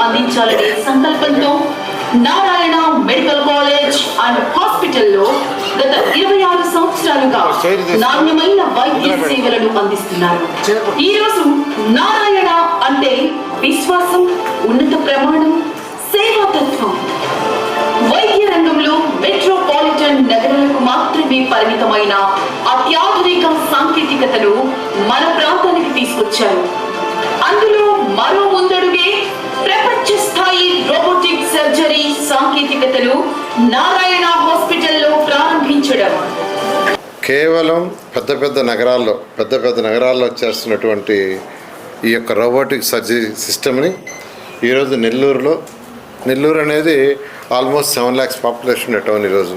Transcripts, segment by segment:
అందించాలనే సంకల్పంతో Narayana medical college and హాస్పిటల్లో గత 26 సంవత్సరాలుగా నాణ్యమైన వైద్య సేవలను అందిస్తున్నారు. ఈ రోజు నారాయణ అంటే విశ్వాసం, ఉన్నత ప్రమాణం, సేవాతత్వం. వైద్య రంగంలో మెట్రోపాలిటన్ నగరాలకు మాత్రమే పరిమితమైన అత్యాధునిక సాంకేతికతను మన ప్రాంతానికి తీసుకొచ్చారు. అందులో మరో ముందడుగే ప్రపంచ స్థాయి రోబోటిక్ సర్జరీ సాంకేతికతను నారాయణ హాస్పిటల్లో ప్రారంభించడం. కేవలం పెద్ద నగరాల్లో చేస్తున్నటువంటి ఈ యొక్క రోబోటిక్ సర్జరీ సిస్టమ్ని ఈరోజు నెల్లూరు అనేది ఆల్మోస్ట్ 7 lakhs పాపులేషన్ ఉండే టౌన్. ఈరోజు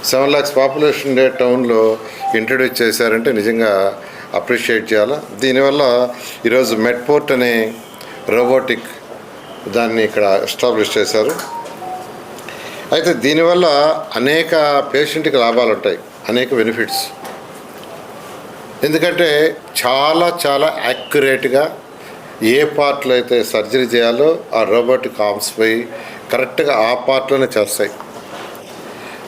7 lakhs పాపులేషన్ ఉండే టౌన్లో ఇంట్రడ్యూస్ చేశారంటే నిజంగా అప్రిషియేట్ చేయాలి. దీనివల్ల ఈరోజు మెడ్పోర్ట్ అనే రోబోటిక్ దాన్ని ఇక్కడ ఎస్టాబ్లిష్ చేశారు. అయితే దీనివల్ల అనేక పేషెంట్కి లాభాలు ఉంటాయి, అనేక బెనిఫిట్స్. ఎందుకంటే చాలా యాక్యురేట్గా ఏ పార్ట్లో అయితే సర్జరీ చేయాలో ఆ రోబోటిక్ ఆర్మ్స్ పోయి కరెక్ట్గా ఆ పార్ట్లోనే చేస్తాయి.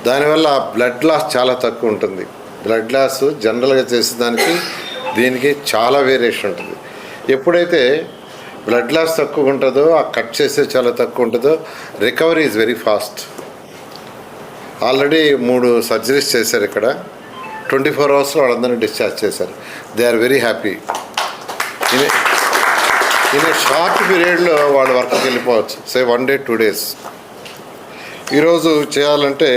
దానివల్ల బ్లడ్ లాస్ చాలా తక్కువ ఉంటుంది. బ్లడ్ లాస్ జనరల్గా చేసేదానికి దీనికి చాలా వేరియేషన్ ఉంటుంది. ఎప్పుడైతే బ్లడ్ లాస్ తక్కువ ఉంటుందో, ఆ కట్ చేసే చాలా తక్కువ ఉంటుందో, recovery is very fast. Already 3 surgeries చేశారు ఇక్కడ. 24 hours వాళ్ళందరినీ డిశ్చార్జ్ చేశారు. They are very happy. In short పీరియడ్లో వాళ్ళు వర్క్కి వెళ్ళిపోవచ్చు. 1 day 2 days. ఈరోజు చేయాలంటే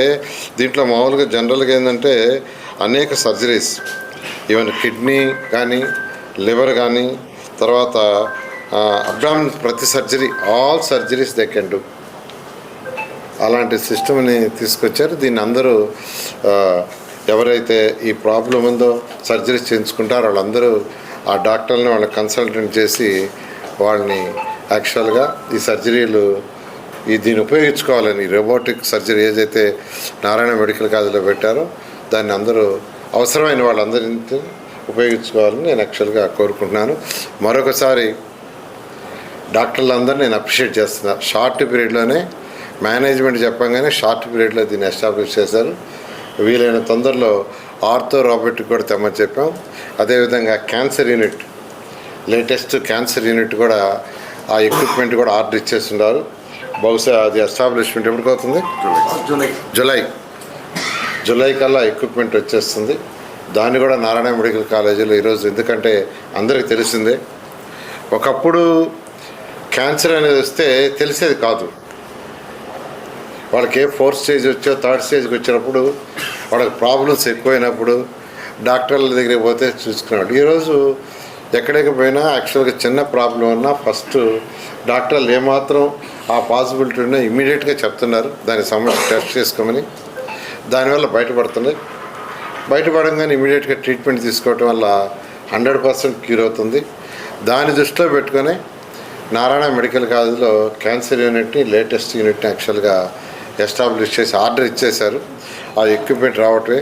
దీంట్లో మామూలుగా జనరల్గా ఏంటంటే అనేక సర్జరీస్, ఈవెన్ కిడ్నీ కానీ, లివర్ కానీ, తర్వాత అబ్డామిన్, ప్రతి surgery, all surgeries they can do. అలాంటి సిస్టమ్ని తీసుకొచ్చారు. దీన్ని అందరూ ఎవరైతే ఈ ప్రాబ్లం ఉందో సర్జరీస్ చేయించుకుంటారో వాళ్ళందరూ ఆ డాక్టర్ని వాళ్ళని కన్సల్టెంట్ చేసి వాళ్ళని యాక్చువల్గా ఈ సర్జరీలు దీన్ని ఉపయోగించుకోవాలని, రోబోటిక్ సర్జరీ ఏదైతే నారాయణ మెడికల్ కాలేజ్లో పెట్టారో దాన్ని అందరూ అవసరమైన వాళ్ళందరినీ ఉపయోగించుకోవాలని నేను యాక్చువల్గా కోరుకుంటున్నాను. మరొకసారి డాక్టర్లందరూ నేను అప్రిషియేట్ చేస్తున్నాను. షార్ట్ పీరియడ్లోనే మేనేజ్మెంట్ చెప్పంగానే షార్ట్ పీరియడ్లో దీన్ని ఎస్టాబ్లిష్ చేశారు. వీలైన తొందరలో ఆర్థో రోబోటిక్ కూడా తెమ్మని చెప్పాం. అదేవిధంగా cancer unit, latest cancer unit కూడా ఆ ఎక్విప్మెంట్ కూడా ఆర్డర్ ఇచ్చేస్తున్నారు. బహుశా అది ఎస్టాబ్లిష్మెంట్ ఎప్పటికి అవుతుంది? జూలై కల్లా ఎక్విప్మెంట్ వచ్చేస్తుంది. దాన్ని కూడా నారాయణ మెడికల్ కాలేజీలో ఈరోజు, ఎందుకంటే అందరికీ తెలిసిందే, ఒకప్పుడు క్యాన్సర్ అనేది వస్తే తెలిసేది కాదు. వాళ్ళకి 4th stage వచ్చో 3rd stageకి వచ్చినప్పుడు వాళ్ళకి ప్రాబ్లమ్స్ ఎక్కువైనప్పుడు డాక్టర్ల దగ్గరికి పోతే చూసుకున్నాడు. ఈరోజు ఎక్కడికి పోయినా యాక్చువల్గా చిన్న ప్రాబ్లం ఉన్నా ఫస్ట్ డాక్టర్లు ఏమాత్రం ఆ పాసిబిలిటీ ఉన్నా ఇమీడియట్గా చెప్తున్నారు దానికి సంబంధించి టెస్ట్ చేసుకోమని. దానివల్ల బయటపడంగానే ఇమీడియట్గా ట్రీట్మెంట్ తీసుకోవటం వల్ల 100% క్యూర్ అవుతుంది. దాన్ని దృష్టిలో పెట్టుకొని నారాయణ మెడికల్ కాలేజ్లో క్యాన్సర్ యూనిట్ని, లేటెస్ట్ యూనిట్ని యాక్చువల్గా ఎస్టాబ్లిష్ చేసి ఆర్డర్ ఇచ్చేశారు. ఆ ఎక్విప్మెంట్ రావటమే